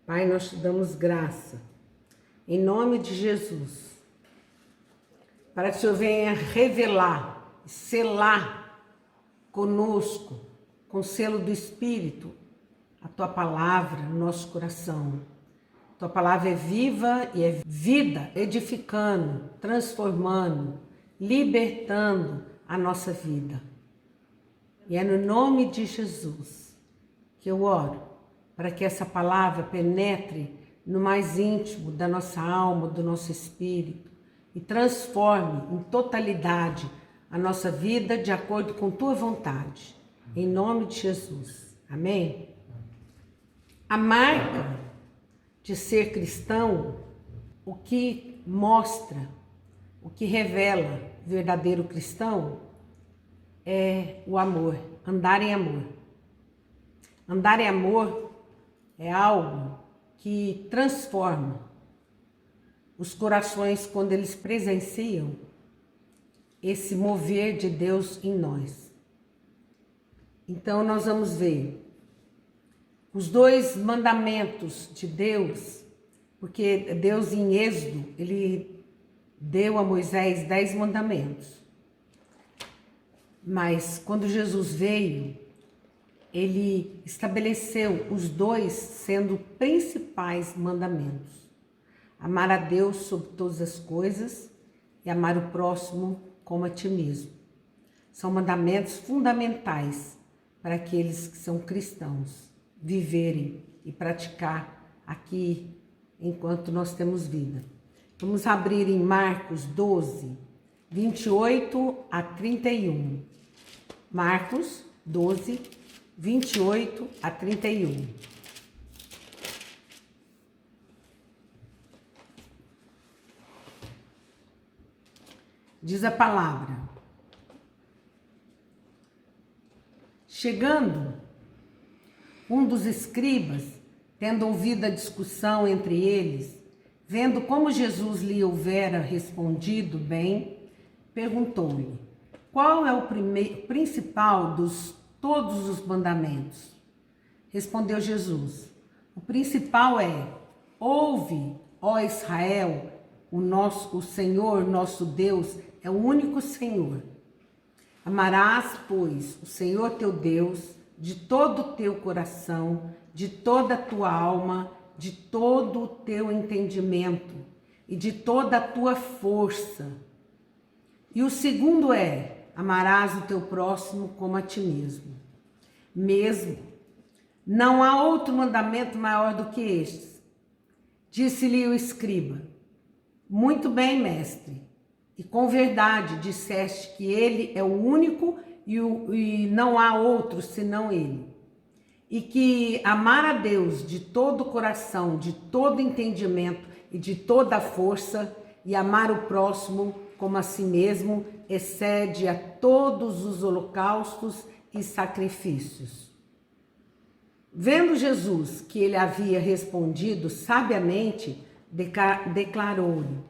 Pai, nós te damos graça, em nome de Jesus, para que o Senhor venha revelar, selar conosco, com o selo do Espírito, a Tua palavra no nosso coração. Tua palavra é viva e é vida, edificando, transformando, libertando a nossa vida. E é no nome de Jesus que eu oro, para que essa palavra penetre no mais íntimo da nossa alma, do nosso espírito e transforme em totalidade a nossa vida de acordo com Tua vontade. Em nome de Jesus. Amém? A marca de ser cristão, o que mostra, o que revela o verdadeiro cristão é o amor, andar em amor. Andar em amor é algo que transforma os corações quando eles presenciam esse mover de Deus em nós. Então nós vamos ver os 2 mandamentos de Deus, porque Deus em Êxodo, Ele deu a Moisés 10 mandamentos. Mas quando Jesus veio, Ele estabeleceu os 2 sendo principais mandamentos. Amar a Deus sobre todas as coisas e amar o próximo como a ti mesmo. São mandamentos fundamentais para aqueles que são cristãos viverem e praticar aqui enquanto nós temos vida. Vamos abrir em Marcos 12, 28 a 31. Marcos 12, 28 a 31. Diz a palavra: chegando um dos escribas, tendo ouvido a discussão entre eles, vendo como Jesus lhe houvera respondido bem, perguntou-lhe: qual é o principal dos todos os mandamentos? Respondeu Jesus: o principal é: ouve, ó Israel, o Senhor nosso Deus é o único Senhor. Amarás, pois, o Senhor teu Deus de todo o teu coração, de toda a tua alma, de todo o teu entendimento e de toda a tua força. E o segundo é: amarás o teu próximo como a ti mesmo. Mesmo, não há outro mandamento maior do que estes. Disse-lhe o escriba: muito bem, mestre, e com verdade disseste que ele é o único e não há outro senão ele. E que amar a Deus de todo o coração, de todo entendimento e de toda a força, e amar o próximo como a si mesmo, excede a todos os holocaustos e sacrifícios. Vendo Jesus que ele havia respondido sabiamente, declarou-lhe: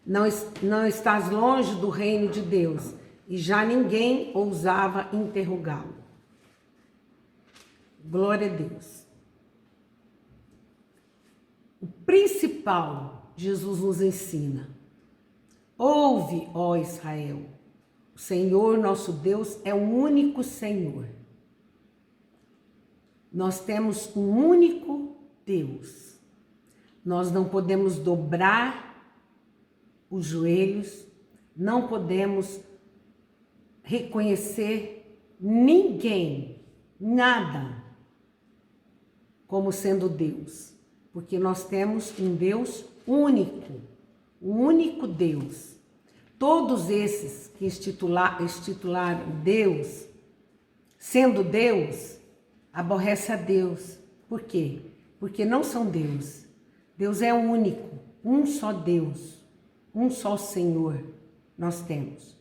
não estás longe do reino de Deus. E já ninguém ousava interrogá-lo. Glória a Deus. O principal, Jesus nos ensina: ouve, ó Israel, o Senhor nosso Deus é o único Senhor. Nós temos um único Deus. Nós não podemos dobrar os joelhos, não podemos reconhecer ninguém, nada, como sendo Deus, porque nós temos um Deus único, um único Deus. Todos esses que institularam Deus, sendo Deus, aborrece a Deus. Por quê? Porque não são Deus. Deus é único, um só Deus, um só Senhor nós temos.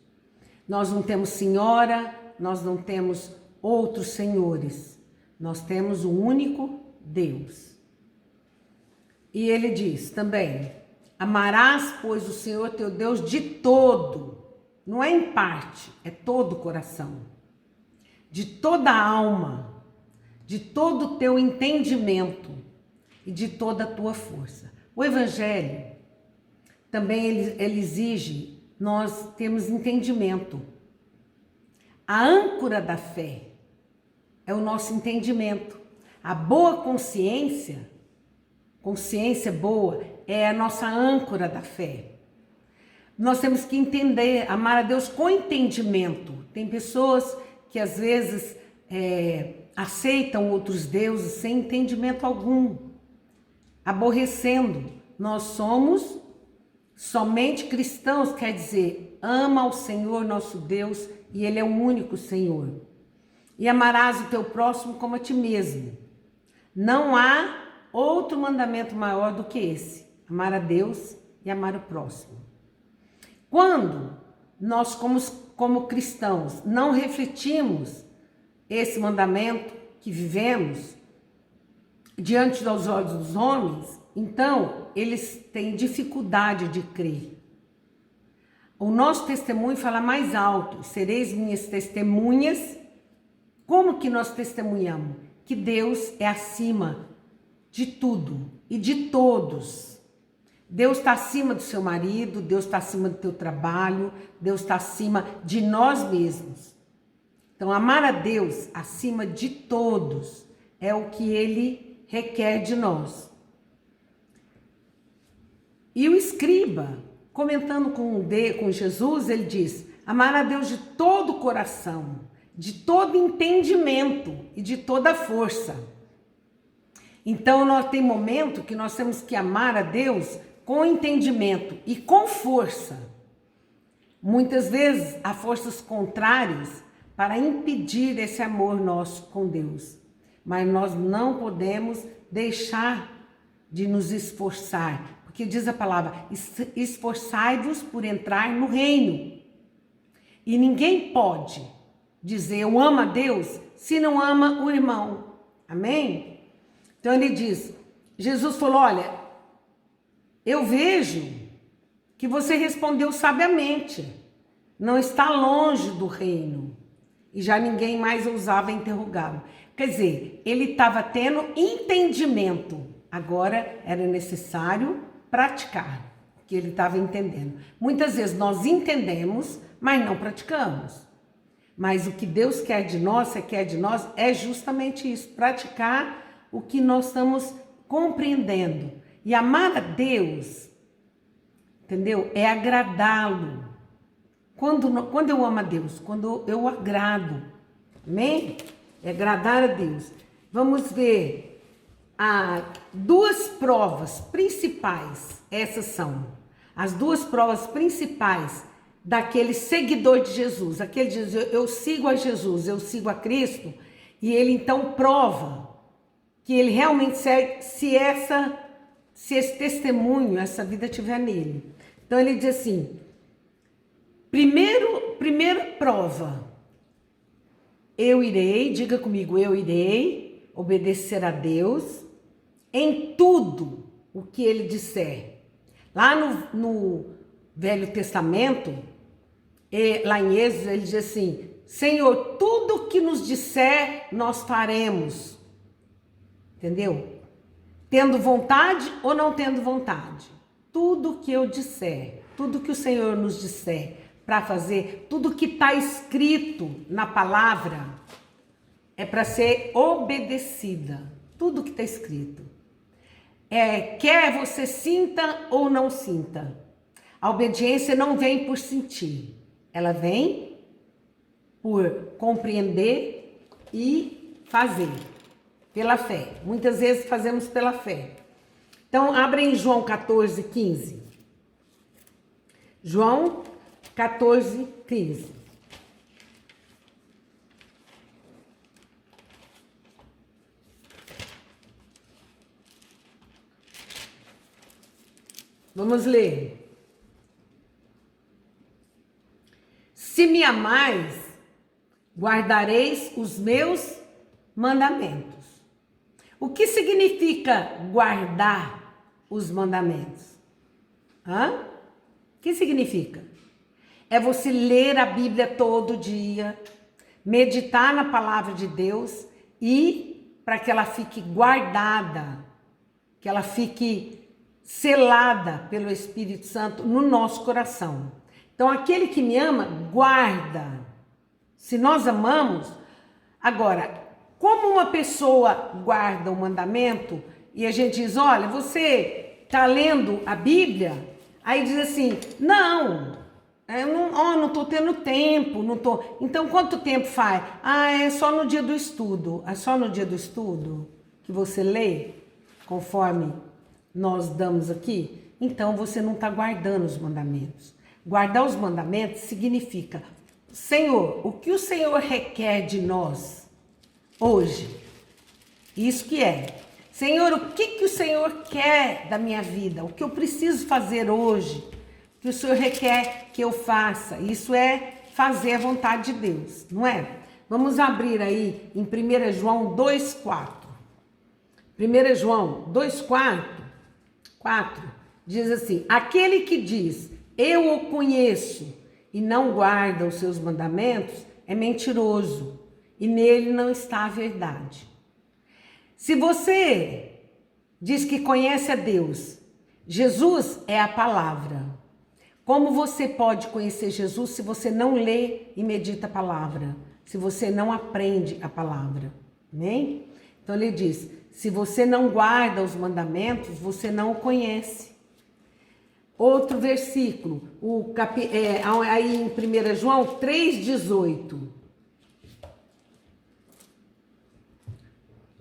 Nós não temos senhora, nós não temos outros senhores. Nós temos um único Deus. E ele diz também: amarás, pois, o Senhor teu Deus de todo, não é em parte, é todo o coração, de toda a alma, de todo o teu entendimento e de toda a tua força. O Evangelho também ele exige nós termos entendimento. A âncora da fé é o nosso entendimento. A boa consciência, consciência boa, é a nossa âncora da fé. Nós temos que entender, amar a Deus com entendimento. Tem pessoas que às vezes aceitam outros deuses sem entendimento algum, aborrecendo. Nós somos somente cristãos, quer dizer, ama ao Senhor nosso Deus e Ele é o único Senhor. E amarás o teu próximo como a ti mesmo. Não há outro mandamento maior do que esse, amar a Deus e amar o próximo. Quando nós, como cristãos, não refletimos esse mandamento que vivemos diante dos olhos dos homens, então eles têm dificuldade de crer. O nosso testemunho fala mais alto: sereis minhas testemunhas. Como que nós testemunhamos? Que Deus é acima de tudo e de todos. Deus está acima do seu marido, Deus está acima do teu trabalho, Deus está acima de nós mesmos. Então, amar a Deus acima de todos é o que Ele requer de nós. E o escriba, comentando com Jesus, ele diz: amar a Deus de todo o coração, de todo entendimento e de toda força. Então, nós tem momento que nós temos que amar a Deus com entendimento e com força. Muitas vezes há forças contrárias para impedir esse amor nosso com Deus. Mas nós não podemos deixar de nos esforçar, porque diz a palavra: esforçai-vos por entrar no reino. E ninguém pode dizer eu amo a Deus se não ama o irmão. Amém? Então ele diz, Jesus falou: olha, eu vejo que você respondeu sabiamente, não está longe do reino. E já ninguém mais ousava interrogá-lo. Quer dizer, ele estava tendo entendimento, agora era necessário praticar o que ele estava entendendo. Muitas vezes nós entendemos, mas não praticamos. Mas o que Deus quer de nós é justamente isso, praticar o que nós estamos compreendendo. E amar a Deus, entendeu? É agradá-lo. Quando eu amo a Deus? Quando eu agrado. Amém? É agradar a Deus. Vamos ver duas provas principais. Essas são as duas provas principais daquele seguidor de Jesus. Aquele diz: eu sigo a Jesus, eu sigo a Cristo. E ele então prova que ele realmente segue se esse testemunho, essa vida estiver nele. Então ele diz assim: primeira prova, eu irei, diga comigo, eu irei obedecer a Deus em tudo o que ele disser. Lá no Velho Testamento, lá em Êxodo, ele diz assim: Senhor, tudo o que nos disser, nós faremos. Entendeu? Tendo vontade ou não tendo vontade. Tudo que eu disser, tudo que o Senhor nos disser para fazer, tudo que está escrito na palavra é para ser obedecida. Tudo que está escrito. Quer você sinta ou não sinta. A obediência não vem por sentir. Ela vem por compreender e fazer. Pela fé. Muitas vezes fazemos pela fé. Então, abre em João 14, 15. João 14, 15. Vamos ler. Se me amais, guardareis os meus mandamentos. O que significa guardar os mandamentos? O que significa? É você ler a Bíblia todo dia, meditar na palavra de Deus e para que ela fique guardada que ela fique selada pelo Espírito Santo no nosso coração. Então, aquele que me ama, guarda. Se nós amamos, agora, como uma pessoa guarda o mandamento e a gente diz, olha, você está lendo a Bíblia, aí diz assim, não, eu não estou tendo tempo, não tô. Então, quanto tempo faz? Ah, é só no dia do estudo. É só no dia do estudo que você lê, conforme nós damos aqui? Então, você não está guardando os mandamentos. Guardar os mandamentos significa, Senhor, o que o Senhor requer de nós hoje? Isso que é. Senhor, o que o Senhor quer da minha vida? O que eu preciso fazer hoje? O que o Senhor requer que eu faça? Isso é fazer a vontade de Deus, não é? Vamos abrir aí em 1 João 2,4. 1 João 2,4 diz assim, aquele que diz, eu o conheço e não guarda os seus mandamentos, é mentiroso e nele não está a verdade. Se você diz que conhece a Deus, Jesus é a palavra. Como você pode conhecer Jesus se você não lê e medita a palavra? Se você não aprende a palavra, né? Então ele diz, se você não guarda os mandamentos, você não o conhece. Outro versículo, aí em 1 João 3,18.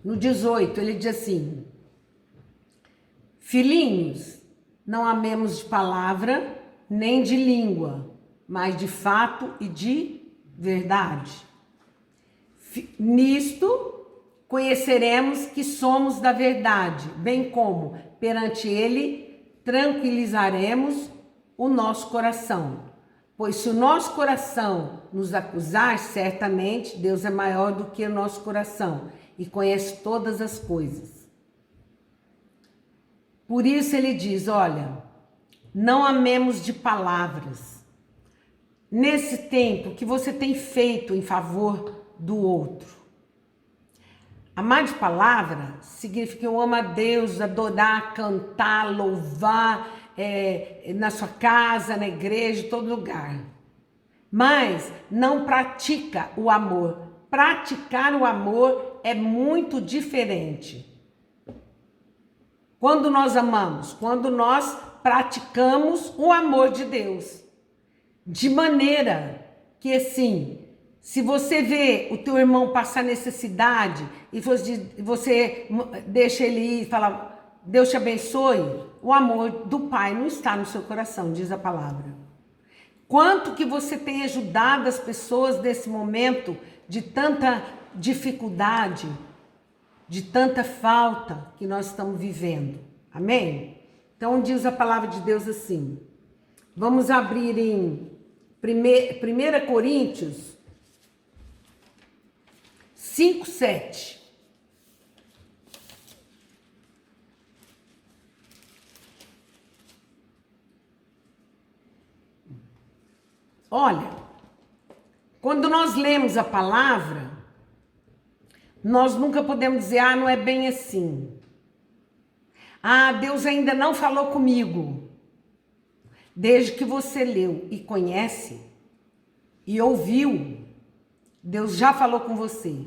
No 18, ele diz assim, filhinhos, não amemos de palavra, nem de língua, mas de fato e de verdade. Nisto conheceremos que somos da verdade, bem como perante ele tranquilizaremos o nosso coração. Pois se o nosso coração nos acusar, certamente Deus é maior do que o nosso coração e conhece todas as coisas. Por isso ele diz, olha, não amemos de palavras. Nesse tempo que você tem feito em favor do outro. Amar de palavra significa eu amo a Deus, adorar, cantar, louvar, na sua casa, na igreja, em todo lugar. Mas não pratica o amor. Praticar o amor é muito diferente. Quando nós amamos, quando nós praticamos o amor de Deus. De maneira que assim, se você vê o teu irmão passar necessidade e você deixa ele ir e fala, Deus te abençoe, o amor do Pai não está no seu coração, diz a palavra. Quanto que você tem ajudado as pessoas nesse momento de tanta dificuldade, de tanta falta que nós estamos vivendo. Amém? Então diz a palavra de Deus assim. Vamos abrir em 1 Coríntios 5:7. Olha, quando nós lemos a palavra, nós nunca podemos dizer, não é bem assim. Deus ainda não falou comigo. Desde que você leu e conhece e ouviu, Deus já falou com você.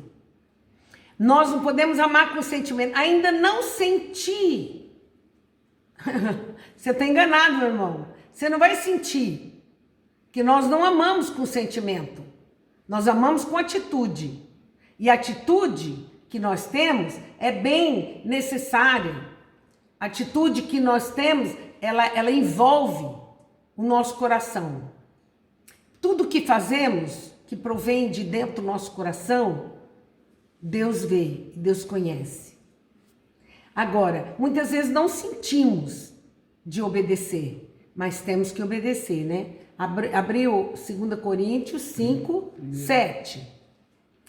Nós não podemos amar com sentimento. Ainda não senti. Você está enganado, meu irmão. Você não vai sentir. Que nós não amamos com sentimento. Nós amamos com atitude. E a atitude que nós temos é bem necessária. A atitude que nós temos, ela envolve o nosso coração. Tudo que fazemos, que provém de dentro do nosso coração, Deus vê, Deus conhece. Agora, muitas vezes não sentimos de obedecer, mas temos que obedecer, né? Abriu 2 Coríntios 5, 7.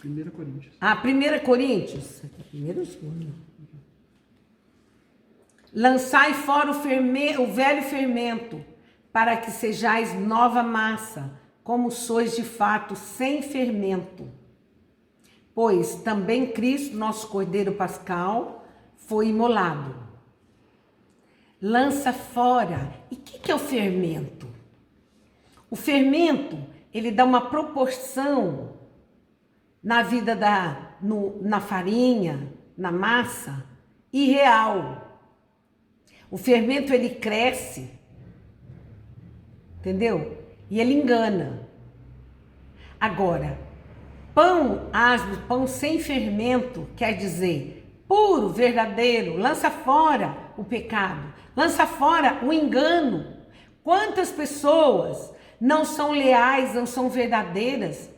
1 Coríntios. 1 Coríntios. Primeiro, segundo. Lançai fora o velho fermento, para que sejais nova massa, como sois de fato sem fermento. Pois também Cristo, nosso Cordeiro Pascal, foi imolado. lança fora. E o que é o fermento? O fermento, ele dá uma proporção na vida na farinha, na massa, irreal. O fermento, ele cresce, entendeu? E ele engana. Agora, pão asmo, pão sem fermento, quer dizer puro, verdadeiro, lança fora o pecado, lança fora o engano. Quantas pessoas não são leais, não são verdadeiras,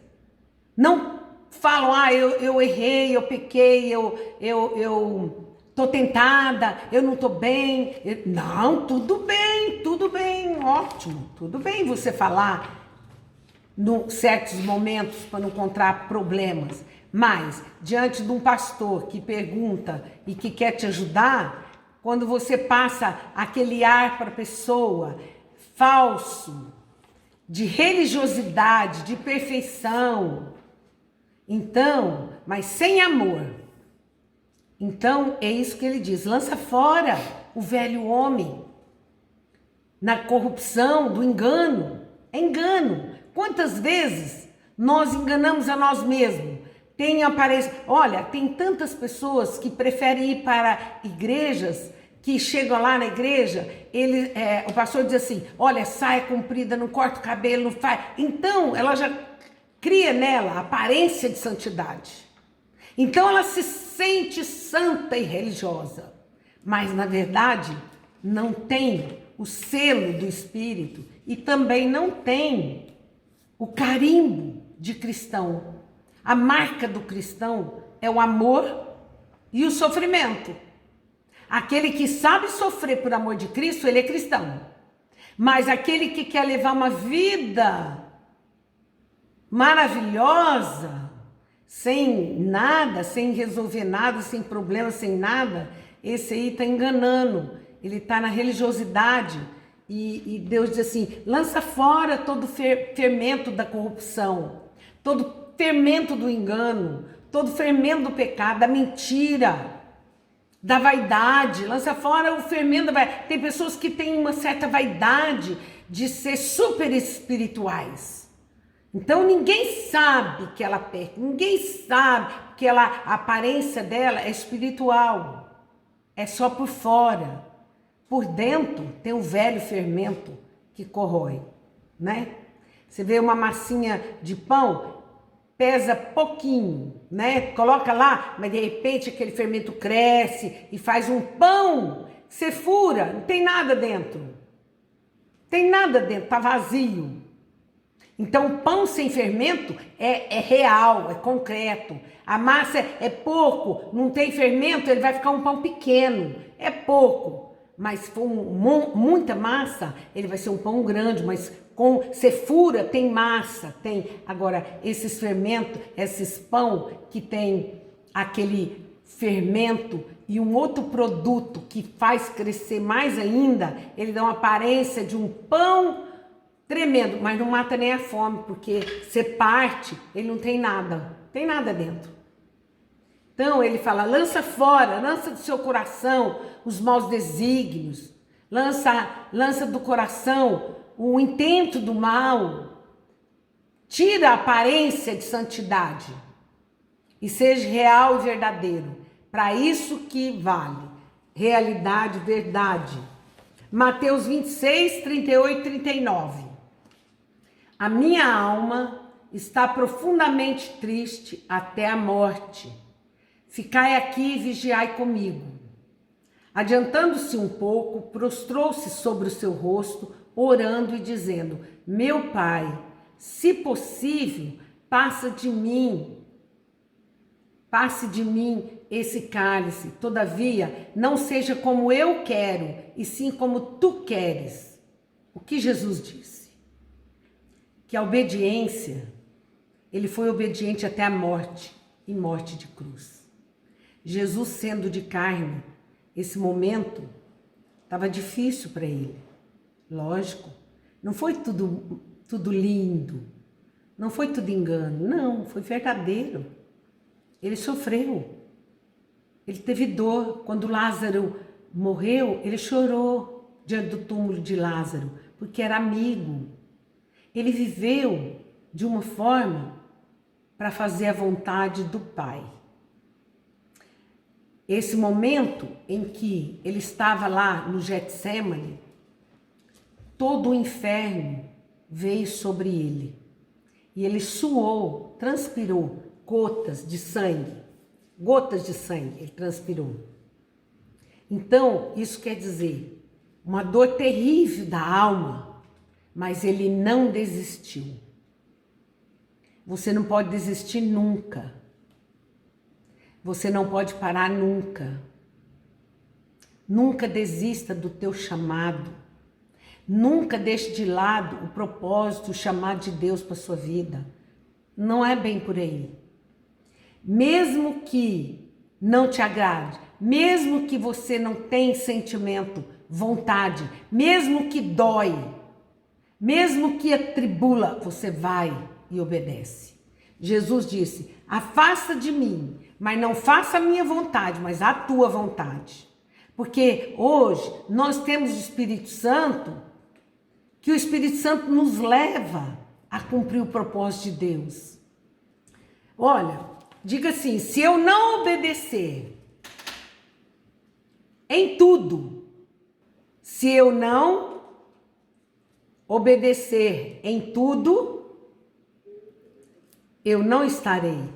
não falam, eu errei, eu pequei, eu tô tentada, eu não tô bem. Não, tudo bem, ótimo, tudo bem você falar em certos momentos para não encontrar problemas, mas diante de um pastor que pergunta e que quer te ajudar, quando você passa aquele ar para a pessoa falso, de religiosidade, de perfeição, então, mas sem amor, então é isso que ele diz, lança fora o velho homem na corrupção, do engano. É engano. Quantas vezes nós enganamos a nós mesmos? Olha, tem tantas pessoas que preferem ir para igrejas, que chegam lá na igreja, o pastor diz assim, olha, saia comprida, não corta o cabelo, não faz. Então, ela já cria nela a aparência de santidade. Então, ela se sente santa e religiosa. Mas, na verdade, não tem o selo do Espírito e também não tem o carimbo de cristão. A marca do cristão é o amor e o sofrimento. Aquele que sabe sofrer por amor de Cristo, ele é cristão. Mas aquele que quer levar uma vida maravilhosa, sem nada, sem resolver nada, sem problema, sem nada, esse aí está enganando. Ele está na religiosidade. E Deus diz assim, lança fora todo fermento da corrupção, todo fermento do engano, todo fermento do pecado, da mentira, da vaidade, lança fora o fermento da vaidade. Tem pessoas que têm uma certa vaidade de ser super espirituais. Então ninguém sabe que ela peca, ninguém sabe que a aparência dela é espiritual, é só por fora. Por dentro tem um velho fermento que corrói, né? Você vê uma massinha de pão, pesa pouquinho, né? Coloca lá, mas de repente aquele fermento cresce e faz um pão. Você fura, não tem nada dentro. Tem nada dentro, tá vazio. Então o pão sem fermento é real, é concreto. A massa é pouco, não tem fermento, ele vai ficar um pão pequeno, é pouco. Mas se for muita massa, ele vai ser um pão grande, mas você fura, tem massa, tem. Agora, esses fermentos, esses pão que tem aquele fermento e um outro produto que faz crescer mais ainda, ele dá uma aparência de um pão tremendo, mas não mata nem a fome, porque você parte, ele não tem nada dentro. Então ele fala, lança fora, lança do seu coração os maus desígnios, lança do coração o intento do mal, tira a aparência de santidade e seja real e verdadeiro. Para isso que vale, realidade, verdade. Mateus 26, 38 e 39. A minha alma está profundamente triste até a morte. Ficai aqui e vigiai comigo. Adiantando-se um pouco, prostrou-se sobre o seu rosto, orando e dizendo, meu Pai, se possível, passe de mim esse cálice, todavia, não seja como eu quero, e sim como tu queres. O que Jesus disse? Que a obediência, ele foi obediente até a morte, e morte de cruz. Jesus sendo de carne, esse momento estava difícil para ele, lógico, não foi tudo lindo, não foi tudo engano, não, foi verdadeiro. Ele sofreu, ele teve dor. Quando Lázaro morreu, ele chorou. diante do túmulo de Lázaro, porque era amigo. Ele viveu de uma forma para fazer a vontade do Pai. Esse momento em que ele estava lá no Getsêmani, todo o inferno veio sobre ele. E ele suou, transpirou gotas de sangue. Gotas de sangue ele transpirou. Então, isso quer dizer uma dor terrível da alma, mas ele não desistiu. Você não pode desistir nunca. Você não pode parar nunca. Nunca desista do teu chamado. Nunca deixe de lado o propósito, o chamado de Deus para a sua vida. Não é bem por aí. Mesmo que não te agrade, mesmo que você não tenha sentimento, vontade, mesmo que dói, mesmo que atribula, você vai e obedece. Jesus disse: afasta de mim, mas não faça a minha vontade, mas a tua vontade. Porque hoje nós temos o Espírito Santo, que o Espírito Santo nos leva a cumprir o propósito de Deus. Olha, diga assim: se eu não obedecer em tudo, se eu não obedecer em tudo, eu não estarei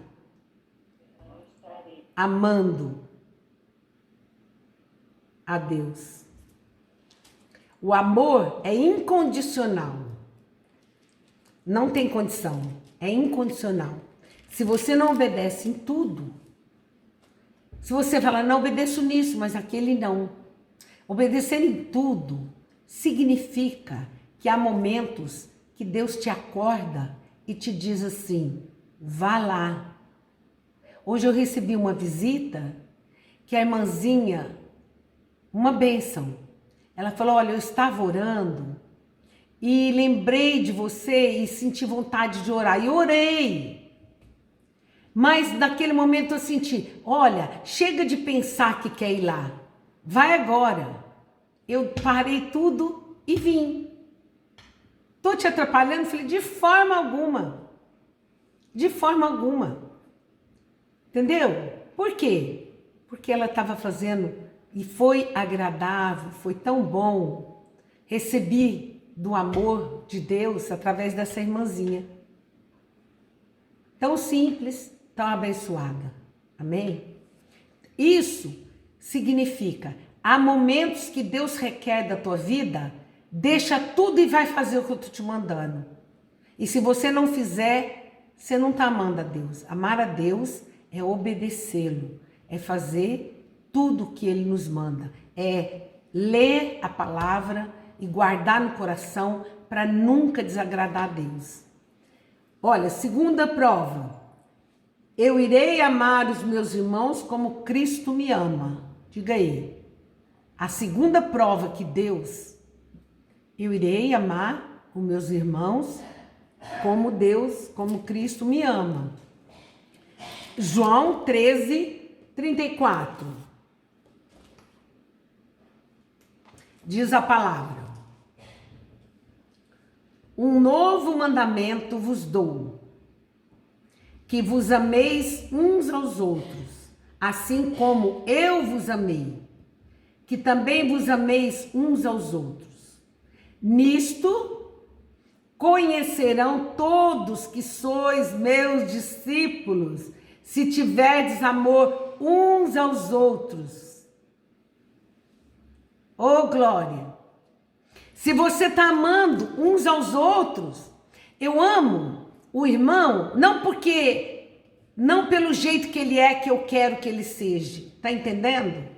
amando a Deus. O amor é incondicional. Não tem condição. É incondicional. Se você não obedece em tudo, se você fala, não obedeço nisso, mas aquele não. Obedecer em tudo significa que há momentos que Deus te acorda e te diz assim: vá lá. Hoje eu recebi uma visita que a irmãzinha, uma bênção, ela falou: olha, eu estava orando e lembrei de você e senti vontade de orar. E orei. Mas naquele momento eu senti: olha, chega de pensar que quer ir lá. Vai agora. Eu parei tudo e vim. Estou te atrapalhando? Falei: de forma alguma. De forma alguma. Entendeu? Por quê? Porque ela estava fazendo e foi agradável, foi tão bom. Recebi do amor de Deus através dessa irmãzinha. Tão simples, tão abençoada. Amém? Isso significa, há momentos que Deus requer da tua vida, deixa tudo e vai fazer o que eu estou te mandando. E se você não fizer, você não está amando a Deus. Amar a Deus é obedecê-lo, é fazer tudo o que Ele nos manda, é ler a palavra e guardar no coração para nunca desagradar a Deus. Olha, segunda prova: eu irei amar os meus irmãos como Cristo me ama. Diga aí. A segunda prova que Deus, eu irei amar os meus irmãos como Deus, como Cristo me ama. João 13:34. Diz a palavra: um novo mandamento vos dou, que vos ameis uns aos outros, assim como eu vos amei, que também vos ameis uns aos outros. Nisto conhecerão todos que sois meus discípulos, se tiverdes amor uns aos outros. Oh, glória! Se você está amando uns aos outros, eu amo o irmão, não pelo jeito que ele é, que eu quero que ele seja. Tá entendendo?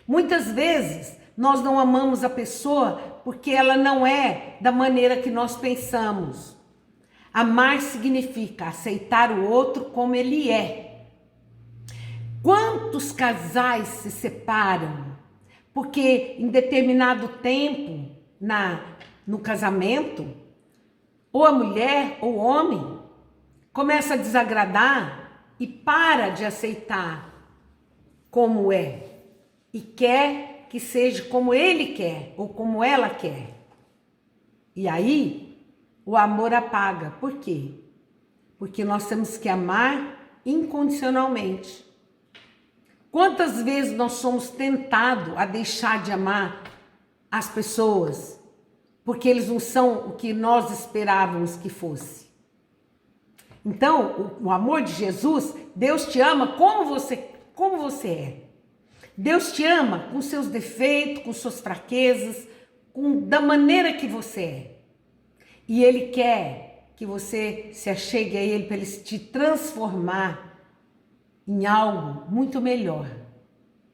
Muitas vezes nós não amamos a pessoa porque ela não é da maneira que nós pensamos. Amar significa aceitar o outro como ele é. Quantos casais se separam porque em determinado tempo no casamento, ou a mulher ou o homem começa a desagradar e para de aceitar como é e quer que seja como ele quer ou como ela quer. E aí, o amor apaga. Por quê? Porque nós temos que amar incondicionalmente. Quantas vezes nós somos tentados a deixar de amar as pessoas porque eles não são o que nós esperávamos que fosse? Então, o amor de Jesus, Deus te ama como você é. Deus te ama com seus defeitos, com suas fraquezas, da maneira que você é. E Ele quer que você se achegue a Ele para Ele te transformar em algo muito melhor.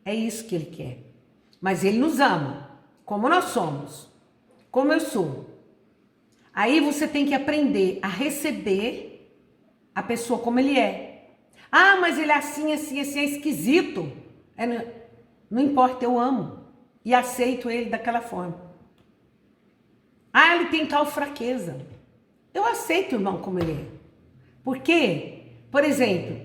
É isso que Ele quer. Mas Ele nos ama, como nós somos, como eu sou. Aí você tem que aprender a receber a pessoa como ele é. Ah, mas ele é assim, assim, assim, é esquisito. Não importa, eu amo e aceito ele daquela forma. Ah, ele tem tal fraqueza. Eu aceito o irmão como ele é. Por quê? Por exemplo,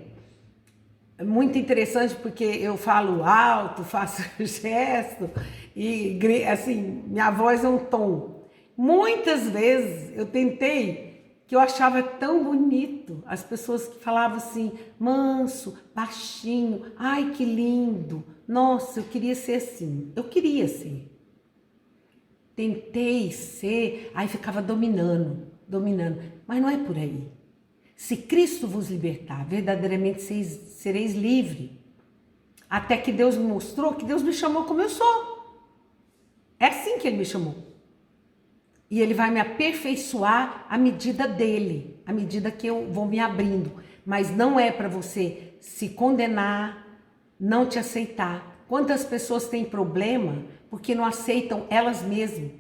é muito interessante porque eu falo alto, faço gesto e assim, minha voz é um tom. Muitas vezes eu tentei, que eu achava tão bonito, as pessoas que falavam assim, manso, baixinho, ai que lindo, nossa, eu queria ser assim, eu queria ser. Tentei ser, aí ficava dominando, mas não é por aí. Se Cristo vos libertar, verdadeiramente sereis livres. Até que Deus me mostrou que Deus me chamou como eu sou. É assim que Ele me chamou. E Ele vai me aperfeiçoar à medida dEle, à medida que eu vou me abrindo. Mas não é para você se condenar, não te aceitar. Quantas pessoas têm problema porque não aceitam elas mesmas?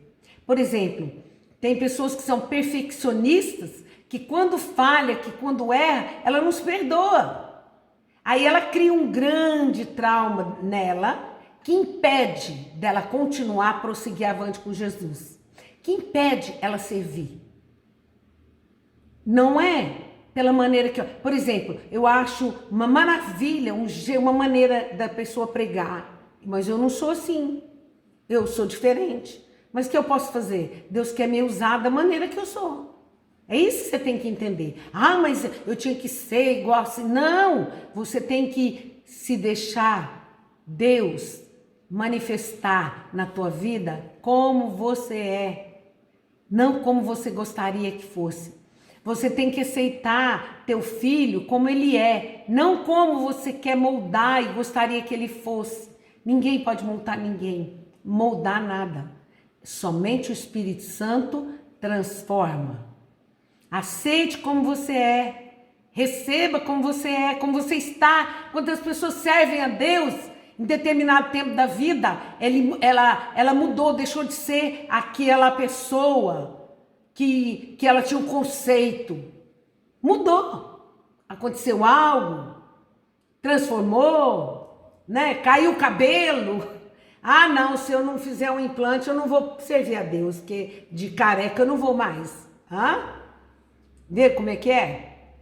Por exemplo, tem pessoas que são perfeccionistas, que quando falha, que quando erra, ela não se perdoa. Aí ela cria um grande trauma nela, que impede dela continuar a prosseguir avante com Jesus. Que impede ela servir. Não é pela maneira que... Por exemplo, eu acho uma maravilha, uma maneira da pessoa pregar, mas eu não sou assim. Eu sou diferente. Mas o que eu posso fazer? Deus quer me usar da maneira que eu sou. É isso que você tem que entender. Ah, mas eu tinha que ser igual assim. Não, você tem que se deixar Deus manifestar na tua vida como você é, não como você gostaria que fosse. Você tem que aceitar teu filho como ele é, não como você quer moldar e gostaria que ele fosse. Ninguém pode moldar nada. Somente o Espírito Santo transforma. Aceite como você é, receba como você é, como você está. Quantas pessoas servem a Deus em determinado tempo da vida, ela mudou, deixou de ser aquela pessoa que ela tinha um conceito. Mudou. Aconteceu algo, transformou, né? Caiu o cabelo. Ah, não, se eu não fizer um implante, eu não vou servir a Deus, porque de careca eu não vou mais. Vê como é que é?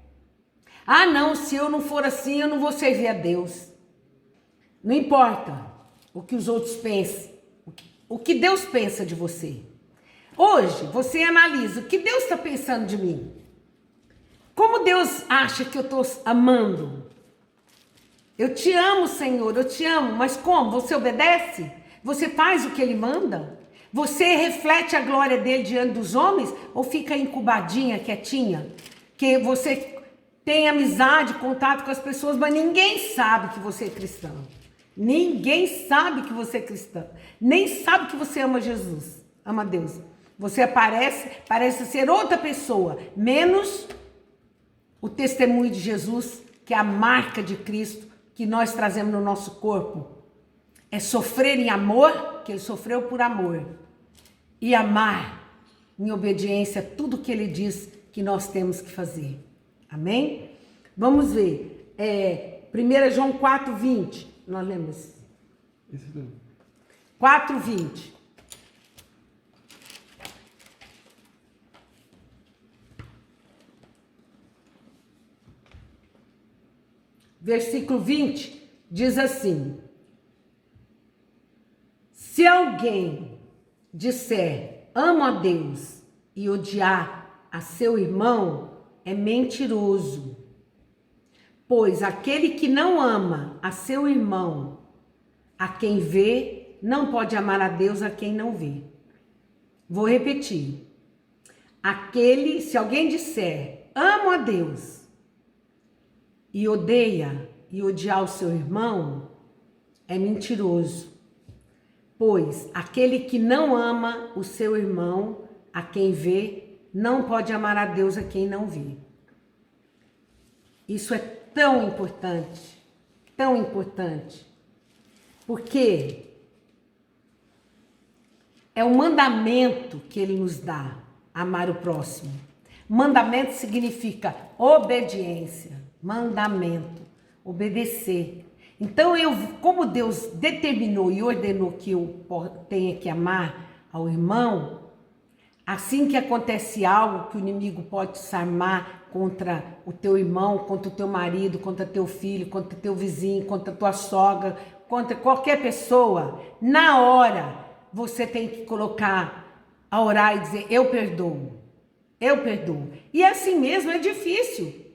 Ah, não, se eu não for assim, eu não vou servir a Deus. Não importa o que os outros pensam, o que Deus pensa de você. Hoje, você analisa o que Deus está pensando de mim. Como Deus acha que eu estou amando? Eu te amo, Senhor, eu te amo, mas como? Você obedece? Você faz o que Ele manda? Você reflete a glória dele diante dos homens ou fica incubadinha, quietinha? Que você tem amizade, contato com as pessoas, mas ninguém sabe que você é cristão. Ninguém sabe que você é cristão. Nem sabe que você ama Jesus, ama Deus. Você parece ser outra pessoa, menos o testemunho de Jesus, que é a marca de Cristo que nós trazemos no nosso corpo. É sofrer em amor, que Ele sofreu por amor. E amar em obediência a tudo que Ele diz que nós temos que fazer. Amém? Vamos ver. 1 João 4:20. Nós lemos. 4:20. Versículo 20 diz assim: Se alguém disser amo a Deus e odiar a seu irmão, é mentiroso. Pois aquele que não ama a seu irmão, a quem vê, não pode amar a Deus a quem não vê. Vou repetir. Se alguém disser amo a Deus e odiar o seu irmão, é mentiroso. Pois aquele que não ama o seu irmão, a quem vê, não pode amar a Deus a quem não vê. Isso é tão importante, porque é um mandamento que ele nos dá, amar o próximo. Mandamento significa obediência, mandamento, obedecer. Então, como Deus determinou e ordenou que eu tenha que amar ao irmão, assim que acontece algo que o inimigo pode se armar contra o teu irmão, contra o teu marido, contra teu filho, contra teu vizinho, contra tua sogra, contra qualquer pessoa, na hora você tem que colocar a orar e dizer, eu perdoo, eu perdoo. E assim mesmo é difícil.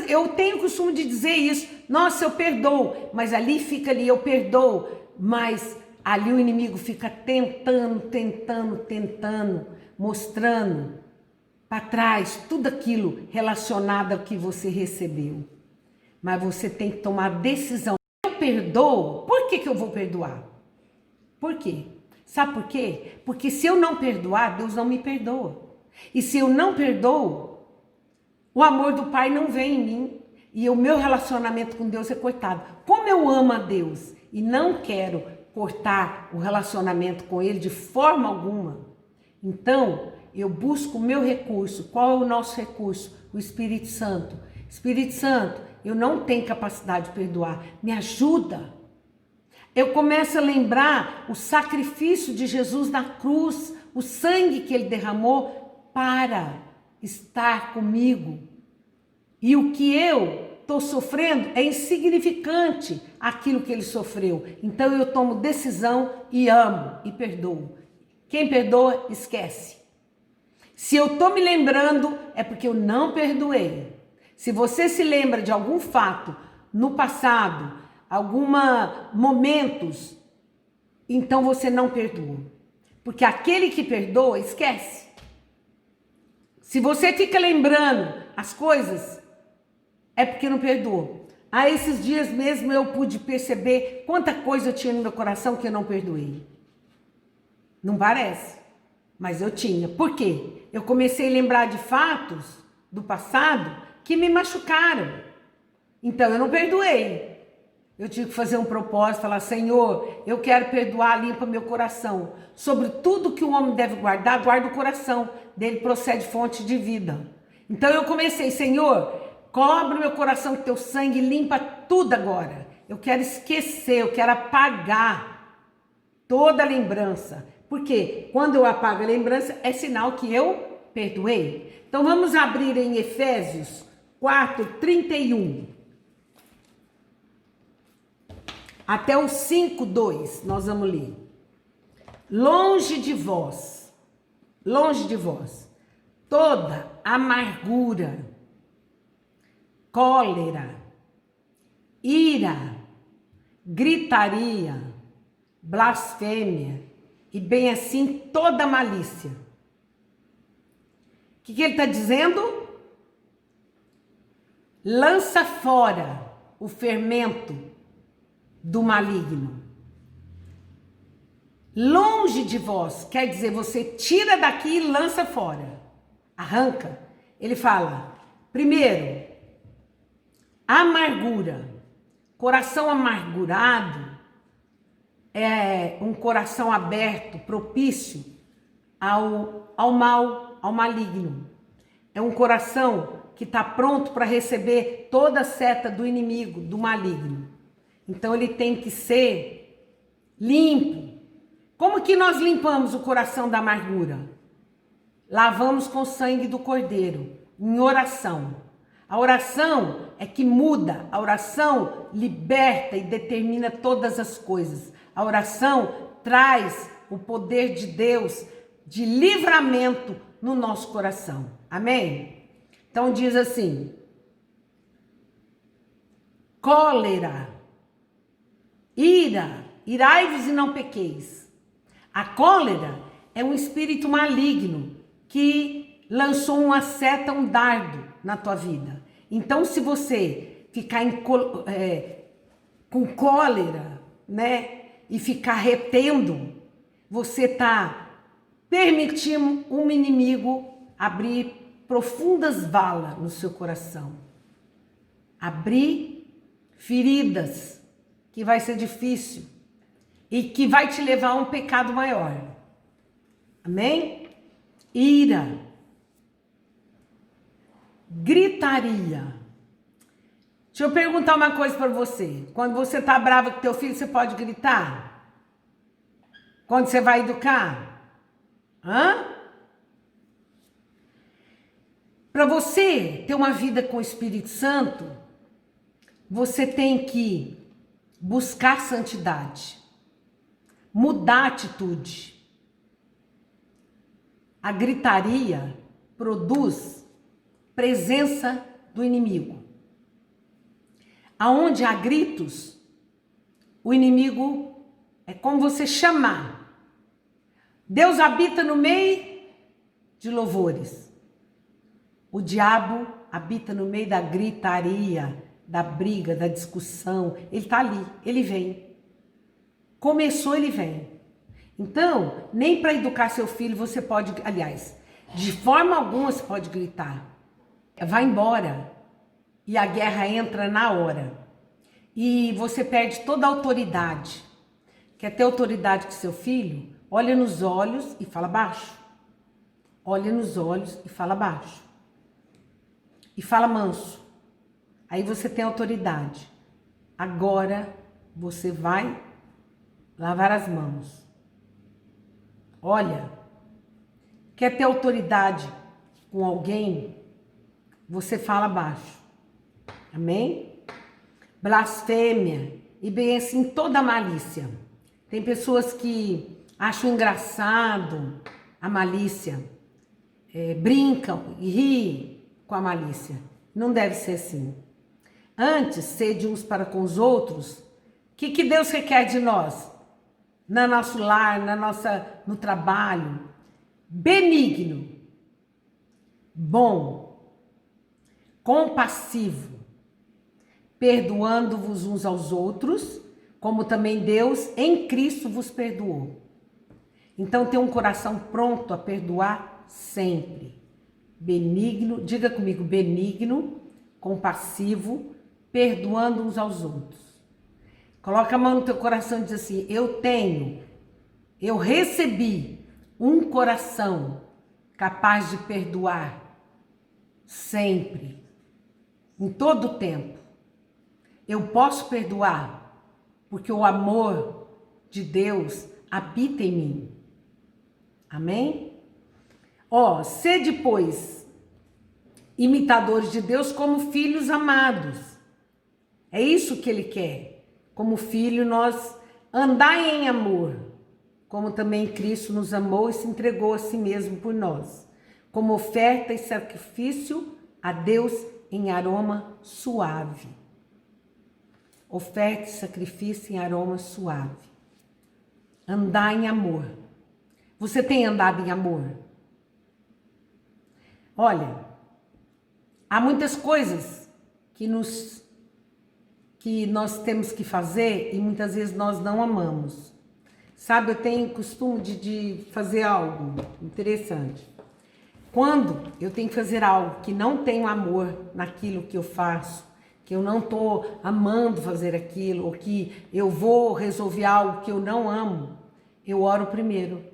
Eu tenho o costume de dizer isso, nossa, eu perdoo, mas ali fica ali, eu perdoo, mas ali o inimigo fica tentando, mostrando para trás tudo aquilo relacionado ao que você recebeu. Mas você tem que tomar a decisão. Eu perdoo, por que eu vou perdoar? Por quê? Sabe por quê? Porque se eu não perdoar, Deus não me perdoa. E se eu não perdoo, o amor do Pai não vem em mim. E o meu relacionamento com Deus é cortado. Como eu amo a Deus e não quero cortar o relacionamento com Ele de forma alguma, então eu busco o meu recurso. Qual é o nosso recurso? O Espírito Santo. Espírito Santo, eu não tenho capacidade de perdoar. Me ajuda. Eu começo a lembrar o sacrifício de Jesus na cruz, o sangue que Ele derramou para estar comigo. E o que eu estou sofrendo é insignificante aquilo que Ele sofreu. Então eu tomo decisão e amo e perdoo. Quem perdoa, esquece. Se eu estou me lembrando, é porque eu não perdoei. Se você se lembra de algum fato no passado, momentos, então você não perdoa. Porque aquele que perdoa, esquece. Se você fica lembrando as coisas, é porque não perdoou. Esses dias mesmo eu pude perceber quanta coisa eu tinha no meu coração que eu não perdoei. Não parece, mas eu tinha. Por quê? Eu comecei a lembrar de fatos do passado que me machucaram. Então eu não perdoei. Eu tive que fazer um propósito, falar, Senhor, eu quero perdoar, limpa meu coração. Sobre tudo que o homem deve guardar, guarda o coração. Dele procede fonte de vida. Então eu comecei, Senhor, cobre meu coração com teu sangue, limpa tudo agora. Eu quero esquecer, eu quero apagar toda a lembrança. Porque quando eu apago a lembrança, é sinal que eu perdoei. Então vamos abrir em Efésios 4:31. Até o 5:2, nós vamos ler. Longe de vós, toda amargura, cólera, ira, gritaria, blasfêmia e bem assim toda malícia. O que ele está dizendo? Lança fora o fermento do maligno. Longe de vós, quer dizer, você tira daqui e lança fora. Arranca. Ele fala, primeiro, amargura. Coração amargurado é um coração aberto, propício ao mal, ao maligno. É um coração que está pronto para receber toda a seta do inimigo, do maligno. Então ele tem que ser limpo. Como que nós limpamos o coração da amargura? Lavamos com o sangue do Cordeiro, em oração. A oração é que muda, a oração liberta e determina todas as coisas. A oração traz o poder de Deus de livramento no nosso coração. Amém? Então diz assim: cólera, ira, irai-vos e não pequeis. A cólera é um espírito maligno que lançou uma seta, um dardo na tua vida. Então, se você ficar com cólera, né, e ficar retendo, você está permitindo um inimigo abrir profundas valas no seu coração, abrir feridas que vai ser difícil e que vai te levar a um pecado maior. Amém? Ira, gritaria. Deixa eu perguntar uma coisa para você. Quando você está brava com teu filho, você pode gritar? Quando você vai educar? Para você ter uma vida com o Espírito Santo, você tem que buscar santidade, mudar a atitude. A gritaria produz presença do inimigo. Aonde há gritos, o inimigo é como você chamar. Deus habita no meio de louvores. O diabo habita no meio da gritaria, da briga, da discussão. Ele está ali, ele vem. Começou, ele vem. Então, nem para educar seu filho você pode, aliás, de forma alguma você pode gritar. Vai embora. E a guerra entra na hora. E você perde toda a autoridade. Quer ter autoridade com seu filho? Olha nos olhos e fala baixo. Olha nos olhos e fala baixo. E fala manso. Aí você tem autoridade. Agora você vai lavar as mãos. Olha, quer ter autoridade com alguém? Você fala baixo. Amém? Blasfêmia e bem assim toda malícia. Tem pessoas que acham engraçado a malícia, brincam e riem com a malícia. Não deve ser assim. Antes, sede uns para com os outros. O que Deus requer de nós? No nosso lar, no trabalho. Benigno, bom, compassivo, perdoando-vos uns aos outros, como também Deus em Cristo vos perdoou. Então, ter um coração pronto a perdoar sempre. Benigno, diga comigo, benigno, compassivo, perdoando uns aos outros. Coloca a mão no teu coração e diz assim: eu recebi um coração capaz de perdoar sempre, em todo o tempo. Eu posso perdoar porque o amor de Deus habita em mim. Amém? Sede, pois, imitadores de Deus como filhos amados. É isso que Ele quer. Como filho, nós andai em amor, como também Cristo nos amou e se entregou a si mesmo por nós, como oferta e sacrifício a Deus em aroma suave. Oferta e sacrifício em aroma suave. Andar em amor. Você tem andado em amor? Olha, há muitas coisas que nós temos que fazer e muitas vezes nós não amamos. Sabe, eu tenho costume de fazer algo interessante. Quando eu tenho que fazer algo que não tenho amor naquilo que eu faço, que eu não estou amando fazer aquilo, ou que eu vou resolver algo que eu não amo, eu oro primeiro.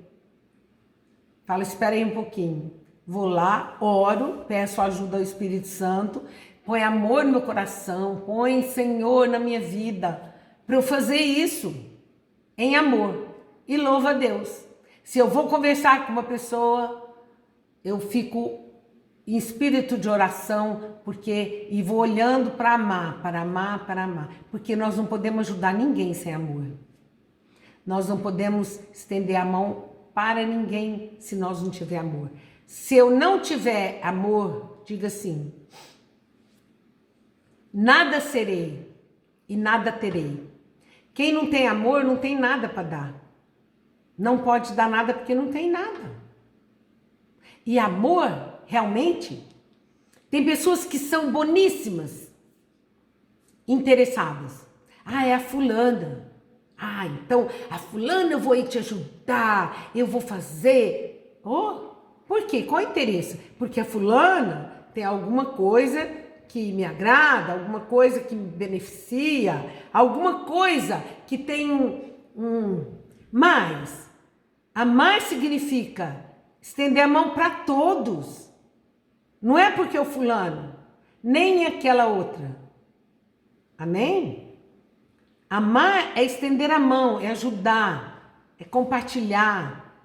Falo, espera aí um pouquinho. Vou lá, oro, peço ajuda ao Espírito Santo, põe amor no meu coração, põe Senhor na minha vida, para eu fazer isso em amor. E louvo a Deus. Se eu vou conversar com uma pessoa, eu fico em espírito de oração, e vou olhando para amar, porque nós não podemos ajudar ninguém sem amor. Nós não podemos estender a mão para ninguém se nós não tiver amor. Se eu não tiver amor, diga assim: nada serei e nada terei. Quem não tem amor não tem nada para dar. Não pode dar nada porque não tem nada. E amor, realmente, tem pessoas que são boníssimas, interessadas. Ah, é a fulana. Ah, então a fulana eu vou ir te ajudar, eu vou fazer. Oh, por quê? Qual o interesse? Porque a fulana tem alguma coisa que me agrada, alguma coisa que me beneficia, alguma coisa que tem mais. Amar significa estender a mão para todos. Não é porque o fulano, nem aquela outra. Amém? Amar é estender a mão, é ajudar, é compartilhar.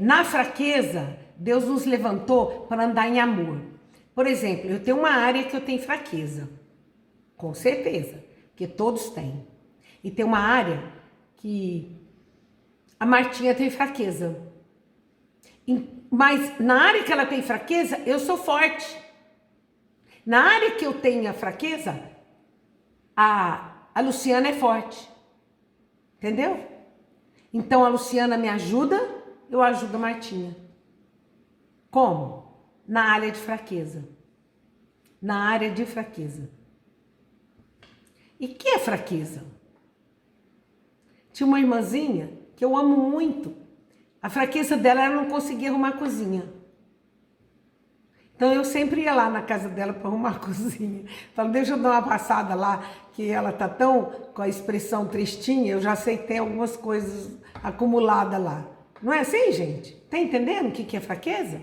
Na fraqueza, Deus nos levantou para andar em amor. Por exemplo, eu tenho uma área que eu tenho fraqueza. Com certeza, porque todos têm. E tem uma área que a Martinha tem fraqueza. Mas na área que ela tem fraqueza, eu sou forte. Na área que eu tenho a fraqueza, a Luciana é forte. Entendeu? Então a Luciana me ajuda, eu ajudo a Martinha. Como? Na área de fraqueza. Na área de fraqueza. E que é fraqueza? Tinha uma irmãzinha que eu amo muito. A fraqueza dela era não conseguir arrumar a cozinha. Então eu sempre ia lá na casa dela para arrumar a cozinha. Falo, deixa eu dar uma passada lá, que ela tá tão com a expressão tristinha, eu já sei que tem algumas coisas acumuladas lá. Não é assim, gente? Tá entendendo o que é fraqueza?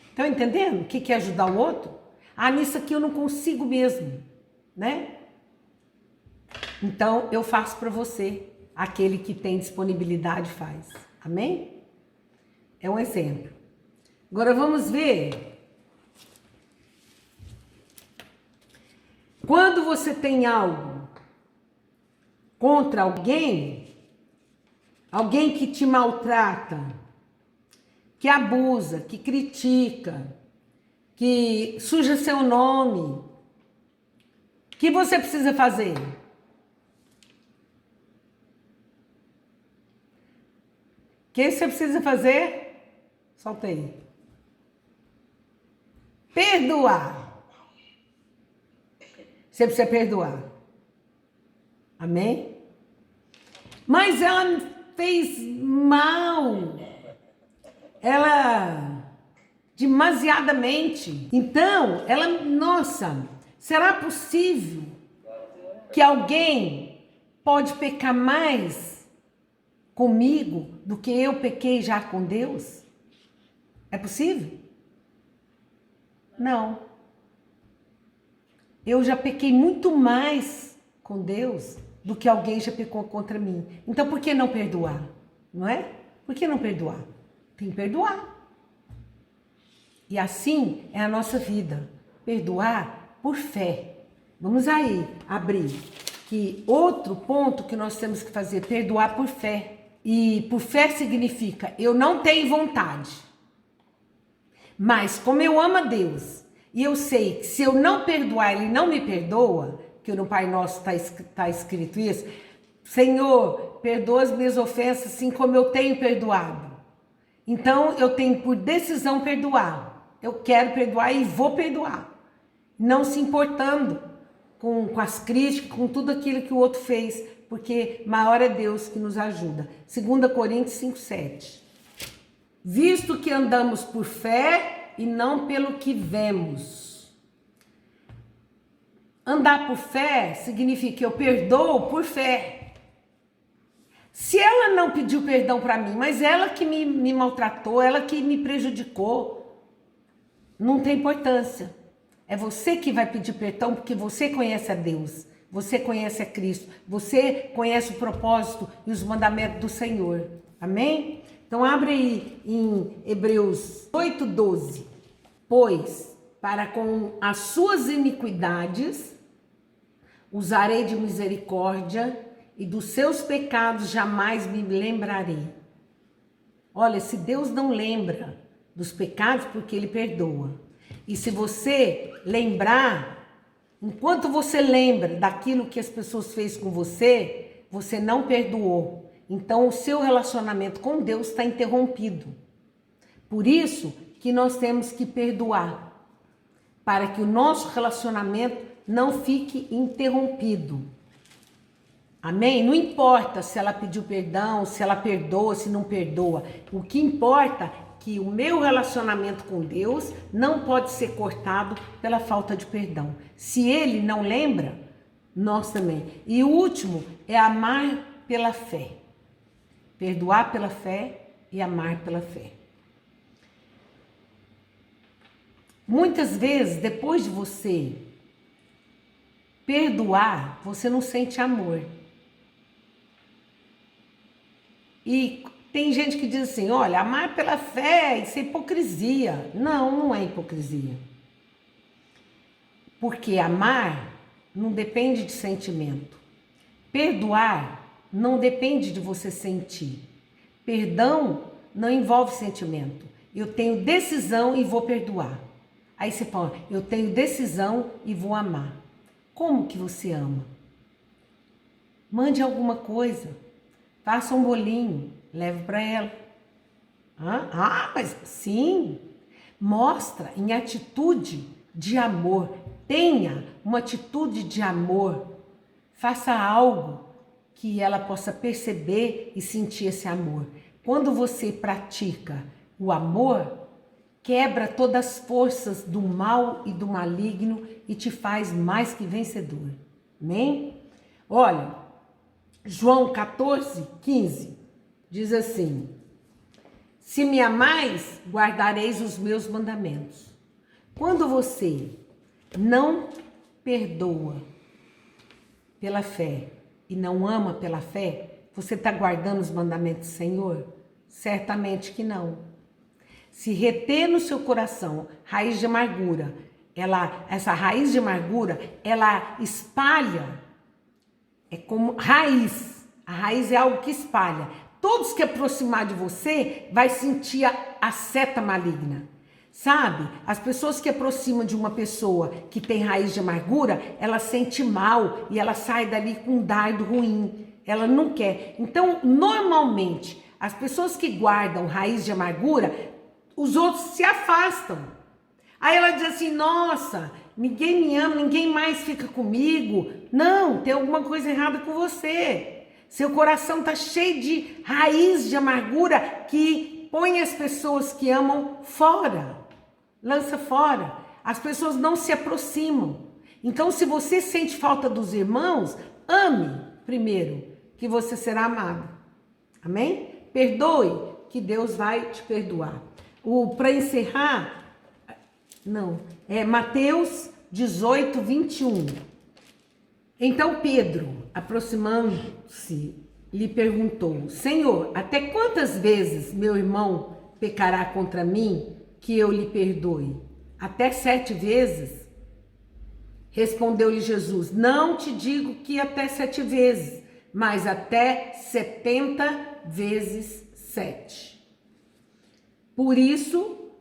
Estão entendendo o que é ajudar o outro? Ah, nisso aqui eu não consigo mesmo, né? Então eu faço para você. Aquele que tem disponibilidade faz. Amém? É um exemplo. Agora vamos ver. Quando você tem algo contra alguém, alguém que te maltrata, que abusa, que critica, que suja seu nome, o que você precisa fazer? O que você precisa fazer? Solta aí. Perdoar. Você precisa perdoar. Amém? Mas ela fez mal. Ela demasiadamente. Então, nossa, será possível que alguém pode pecar mais comigo do que eu pequei já com Deus? É possível? Não. Eu já pequei muito mais com Deus do que alguém já pecou contra mim. Então por que não perdoar? Não é? Por que não perdoar? Tem que perdoar. E assim é a nossa vida. Perdoar por fé. Vamos aí abrir que outro ponto que nós temos que fazer, perdoar por fé. E por fé significa, eu não tenho vontade, mas como eu amo a Deus, e eu sei que se eu não perdoar, Ele não me perdoa, que no Pai Nosso está escrito isso, Senhor, perdoa as minhas ofensas assim como eu tenho perdoado. Então eu tenho por decisão perdoar, eu quero perdoar e vou perdoar, não se importando com as críticas, com tudo aquilo que o outro fez, porque maior é Deus que nos ajuda. 2 Coríntios 5:7. Visto que andamos por fé e não pelo que vemos. Andar por fé significa que eu perdoo por fé. Se ela não pediu perdão para mim, mas ela que me maltratou, ela que me prejudicou, não tem importância. É você que vai pedir perdão porque você conhece a Deus. Você conhece a Cristo, você conhece o propósito e os mandamentos do Senhor. Amém? Então abre aí em Hebreus 8:12. Pois para com as suas iniquidades usarei de misericórdia e dos seus pecados jamais me lembrarei. Olha, se Deus não lembra dos pecados, porque Ele perdoa. E se você lembrar, enquanto você lembra daquilo que as pessoas fez com você, você não perdoou. Então o seu relacionamento com Deus está interrompido. Por isso que nós temos que perdoar, para que o nosso relacionamento não fique interrompido. Amém? Não importa se ela pediu perdão, se ela perdoa, se não perdoa. O que importa é que o meu relacionamento com Deus não pode ser cortado pela falta de perdão. Se Ele não lembra, nós também. E o último é amar pela fé. Perdoar pela fé e amar pela fé. Muitas vezes, depois de você perdoar, você não sente amor. E tem gente que diz assim, olha, amar pela fé, isso é hipocrisia. Não, não é hipocrisia. Porque amar não depende de sentimento. Perdoar não depende de você sentir. Perdão não envolve sentimento. Eu tenho decisão e vou perdoar. Aí você fala, eu tenho decisão e vou amar. Como que você ama? Mande alguma coisa. Faça um bolinho, leve para ela. Mas sim. Mostra em atitude de amor. Tenha uma atitude de amor. Faça algo que ela possa perceber e sentir esse amor. Quando você pratica o amor, quebra todas as forças do mal e do maligno e te faz mais que vencedor. Amém? Olha, João 14:15 diz assim: se me amais, guardareis os meus mandamentos. Quando você não perdoa pela fé e não ama pela fé, você está guardando os mandamentos do Senhor? Certamente que não. Se reter no seu coração raiz de amargura, essa raiz de amargura, ela espalha, é como raiz. A raiz é algo que espalha. Todos que aproximar de você vai sentir a seta maligna. Sabe? As pessoas que aproximam de uma pessoa que tem raiz de amargura, ela sente mal e ela sai dali com um dardo ruim. Ela não quer. Então, normalmente, as pessoas que guardam raiz de amargura, os outros se afastam. Aí ela diz assim, nossa, ninguém me ama, ninguém mais fica comigo. Não, tem alguma coisa errada com você. Seu coração está cheio de raiz de amargura que põe as pessoas que amam fora. Lança fora. As pessoas não se aproximam. Então, se você sente falta dos irmãos, ame primeiro, que você será amado. Amém? Perdoe, que Deus vai te perdoar. Para encerrar, Mateus 18:21. Então Pedro, aproximando-se, lhe perguntou: Senhor, até quantas vezes meu irmão pecará contra mim que eu lhe perdoe? Até 7 vezes? Respondeu-lhe Jesus: não te digo que até 7 vezes, mas até 70 vezes 7. Por isso,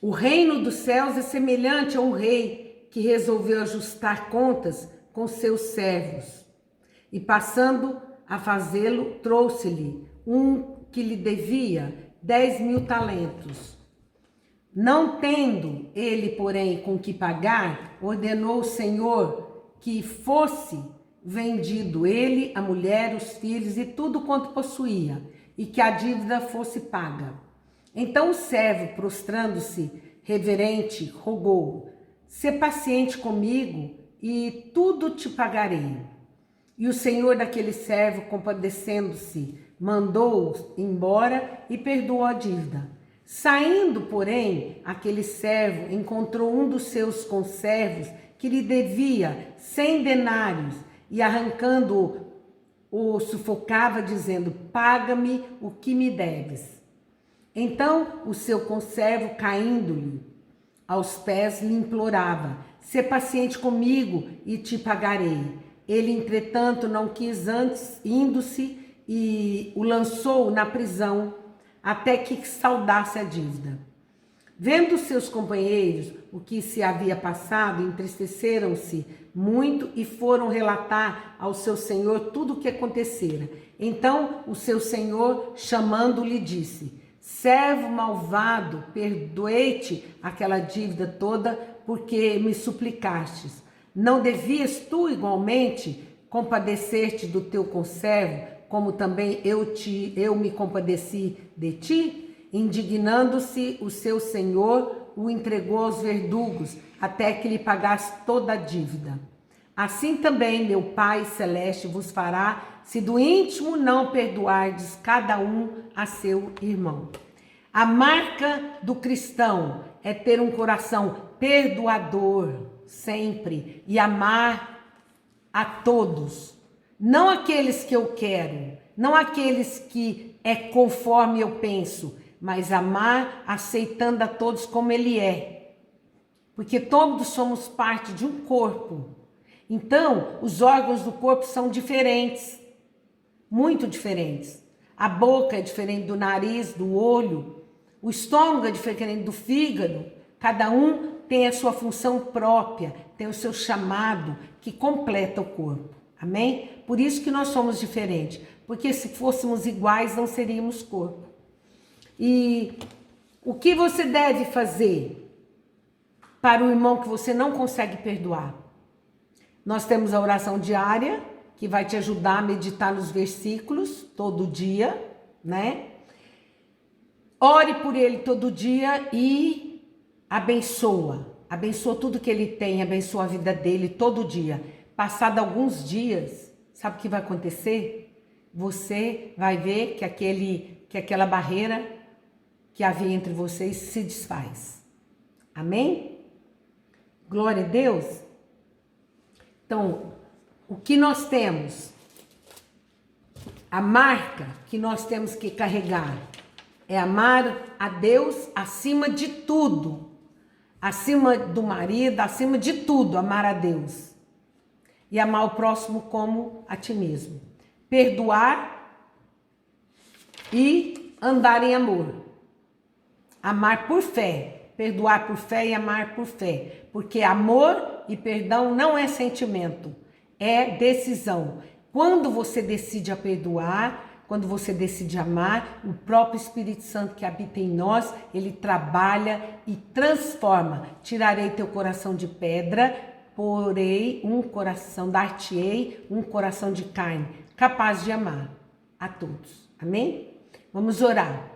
o reino dos céus é semelhante a um rei que resolveu ajustar contas com seus servos. E passando a fazê-lo, trouxe-lhe um que lhe devia 10.000 talentos. Não tendo ele, porém, com que pagar, ordenou o Senhor que fosse vendido ele, a mulher, os filhos e tudo quanto possuía, e que a dívida fosse paga. Então o servo, prostrando-se, reverente, rogou: sê paciente comigo e tudo te pagarei. E o senhor daquele servo, compadecendo-se, mandou-o embora e perdoou a dívida. Saindo, porém, aquele servo encontrou um dos seus conservos que lhe devia 100 denários e arrancando-o, o sufocava, dizendo: paga-me o que me deves. Então o seu conservo, caindo-lhe aos pés, lhe implorava: sê paciente comigo e te pagarei. Ele, entretanto, não quis antes, indo-se, e o lançou na prisão, até que saudasse a dívida. Vendo seus companheiros o que se havia passado, entristeceram-se muito e foram relatar ao seu senhor tudo o que acontecera. Então o seu senhor, chamando-lhe, disse: servo malvado, perdoei-te aquela dívida toda, porque me suplicastes. Não devias tu igualmente compadecer-te do teu conservo, como também eu me compadeci de ti? Indignando-se, o seu senhor o entregou aos verdugos, até que lhe pagasse toda a dívida. Assim também meu Pai Celeste vos fará, se do íntimo não perdoardes cada um a seu irmão. A marca do cristão é ter um coração perdoador sempre e amar a todos. Não aqueles que eu quero, não aqueles que é conforme eu penso, mas amar aceitando a todos como ele é. Porque todos somos parte de um corpo. Então, os órgãos do corpo são diferentes, muito diferentes. A boca é diferente do nariz, do olho, o estômago é diferente do fígado. Cada um tem a sua função própria, tem o seu chamado que completa o corpo. Amém? Por isso que nós somos diferentes, porque se fôssemos iguais não seríamos corpo. E o que você deve fazer para o irmão que você não consegue perdoar? Nós temos a oração diária, que vai te ajudar a meditar nos versículos todo dia, né? Ore por ele todo dia e abençoa. Abençoa tudo que ele tem, abençoa a vida dele todo dia. Passado alguns dias, sabe o que vai acontecer? Você vai ver que aquela barreira que havia entre vocês se desfaz. Amém? Glória a Deus. Então, o que nós temos? A marca que nós temos que carregar é amar a Deus acima de tudo. Acima do marido, acima de tudo, amar a Deus. E amar o próximo como a ti mesmo. Perdoar e andar em amor. Amar por fé, perdoar por fé e amar por fé. Porque amor e perdão não é sentimento, é decisão. Quando você decide a perdoar, quando você decide amar, o próprio Espírito Santo que habita em nós, ele trabalha e transforma. Tirarei teu coração de pedra, porei um coração, dar-te-ei um coração de carne, capaz de amar a todos. Amém? Vamos orar.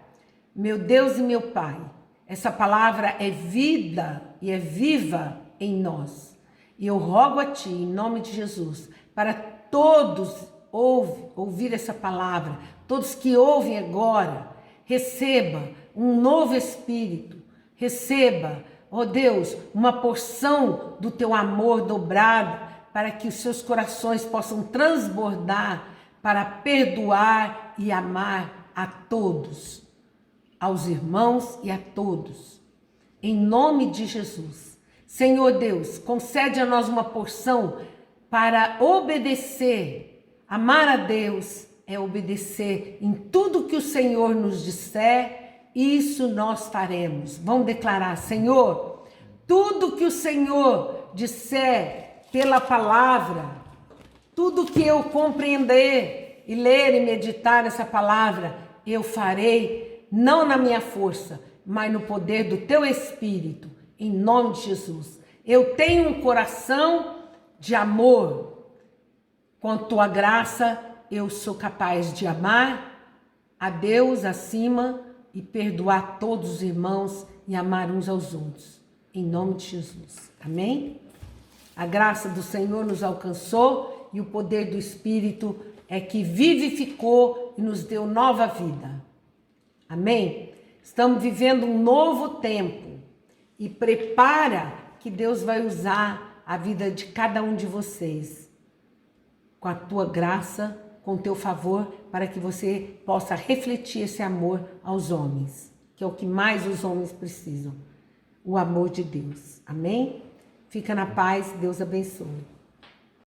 Meu Deus e meu Pai, essa palavra é vida e é viva em nós. E eu rogo a Ti, em nome de Jesus, para todos ouvir essa palavra, todos que ouvem agora, receba um novo espírito, receba, ó Deus, uma porção do Teu amor dobrado, para que os seus corações possam transbordar para perdoar e amar a todos, aos irmãos e a todos, em nome de Jesus. Senhor Deus, concede a nós uma porção para obedecer. Amar a Deus é obedecer em tudo que o Senhor nos disser, isso nós faremos. Vamos declarar: Senhor, tudo que o Senhor disser pela palavra, tudo que eu compreender e ler e meditar essa palavra, eu farei. Não na minha força, mas no poder do Teu Espírito, em nome de Jesus. Eu tenho um coração de amor. Com a Tua graça, eu sou capaz de amar a Deus acima e perdoar todos os irmãos e amar uns aos outros. Em nome de Jesus. Amém? A graça do Senhor nos alcançou e o poder do Espírito é que vivificou e nos deu nova vida. Amém? Estamos vivendo um novo tempo e prepara que Deus vai usar a vida de cada um de vocês com a tua graça, com o teu favor, para que você possa refletir esse amor aos homens, que é o que mais os homens precisam, o amor de Deus. Amém? Fica na paz, Deus abençoe.